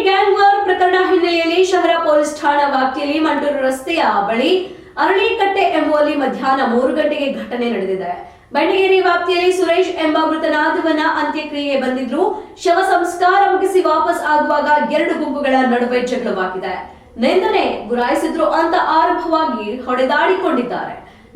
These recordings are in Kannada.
ಗ್ಯಾಂಗ್ ವಾರ್ ಪ್ರಕರಣ ಹಿನ್ನೆಲೆಯಲ್ಲಿ ಶಹರ ಪೊಲೀಸ್ ಠಾಣಾ ವ್ಯಾಪ್ತಿಯಲ್ಲಿ ಮಂಟೂರು ರಸ್ತೆಯ ಬಳಿ ಅರಳಿಕಟ್ಟೆ ಎಂಬುವಲ್ಲಿ ಮಧ್ಯಾಹ್ನ 3 ಗಂಟೆಗೆ ಘಟನೆ ನಡೆದಿದೆ. ಬೆಂಡಗೇರಿ ವ್ಯಾಪ್ತಿಯಲ್ಲಿ ಸುರೇಶ್ ಎಂಬ ಮೃತನಾದವನ ಅಂತ್ಯಕ್ರಿಯೆ ಬಂದಿದ್ರು. ಶವ ಸಂಸ್ಕಾರ ಮುಗಿಸಿ ವಾಪಸ್ ಆಗುವಾಗ 2 ಗುಂಪುಗಳ ನಡುವೆ ಜಗಳವಾಗಿದೆ. ನಿಂದನೆ ಗುರಾಯಿಸಿದ್ರು ಅಂತ ಆರಂಭವಾಗಿ ಹೊಡೆದಾಡಿಕೊಂಡಿದ್ದಾರೆ.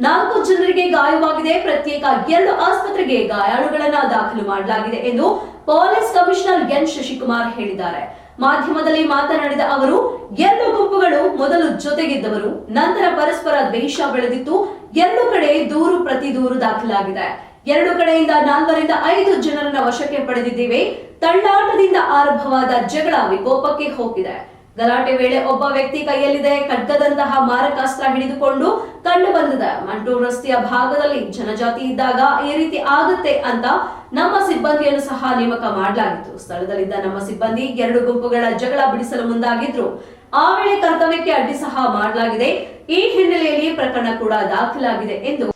4 ಜನರಿಗೆ ಗಾಯವಾಗಿದೆ. ಪ್ರತ್ಯೇಕ 2 ಆಸ್ಪತ್ರೆಗೆ ಗಾಯಾಳುಗಳನ್ನ ದಾಖಲು ಮಾಡಲಾಗಿದೆ ಎಂದು ಪೊಲೀಸ್ ಕಮಿಷನರ್ ಎನ್ ಶಶಿಕುಮಾರ್ ಹೇಳಿದ್ದಾರೆ. ಮಾಧ್ಯಮದಲ್ಲಿ ಮಾತನಾಡಿದ ಅವರು, 2 ಗುಂಪುಗಳು ಮೊದಲು ಜೊತೆಗಿದ್ದವರು, ನಂತರ ಪರಸ್ಪರ ದ್ವೇಷ ಬೆಳೆದಿತ್ತು. 2 ಕಡೆ ದೂರು ಪ್ರತಿ ದೂರು ದಾಖಲಾಗಿದೆ. 2 ಕಡೆಯಿಂದ 4 ರಿಂದ 5 ಜನರನ್ನ ವಶಕ್ಕೆ ಪಡೆದಿದ್ದೇವೆ. ತಳ್ಳಾಟದಿಂದ ಆರಂಭವಾದ ಜಗಳ ವಿಕೋಪಕ್ಕೆ ಹೋಗಿದೆ. ಗಲಾಟೆ ವೇಳೆ ಒಬ್ಬ ವ್ಯಕ್ತಿ ಕೈಯಲ್ಲಿದೆ ಖಡ್ಗದಂತಹ ಮಾರಕಾಸ್ತ್ರ ಹಿಡಿದುಕೊಂಡು ಕಂಡು ಬಂದಿದೆ. ಮಂಟೂರು ರಸ್ತೆಯ ಭಾಗದಲ್ಲಿ ಜನಜಾತಿ ಇದ್ದಾಗ ಈ ರೀತಿ ಆಗುತ್ತೆ ಅಂತ ನಮ್ಮ ಸಿಬ್ಬಂದಿಯನ್ನು ಸಹ ನೇಮಕ ಮಾಡಲಾಗಿತ್ತು. ಸ್ಥಳದಲ್ಲಿದ್ದ ನಮ್ಮ ಸಿಬ್ಬಂದಿ 2 ಗುಂಪುಗಳ ಜಗಳ ಬಿಡಿಸಲು ಮುಂದಾಗಿದ್ರು. ಆ ವೇಳೆ ಕರ್ತವ್ಯಕ್ಕೆ ಅಡ್ಡಿ ಸಹ ಮಾಡಲಾಗಿದೆ. ಈ ಹಿನ್ನೆಲೆಯಲ್ಲಿ ಪ್ರಕರಣ ಕೂಡ ದಾಖಲಾಗಿದೆ ಎಂದು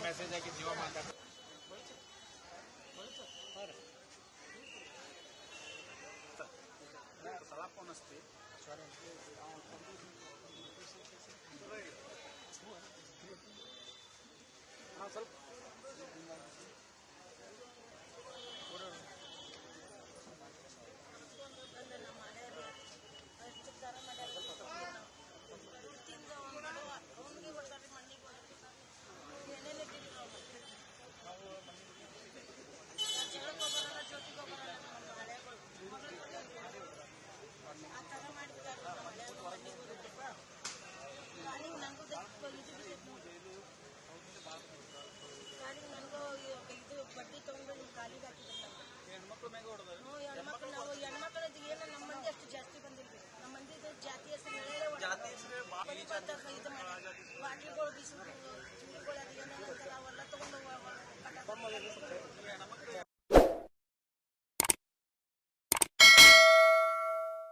मैसेज है कि जीवा माता सलाह कौन असते हाँ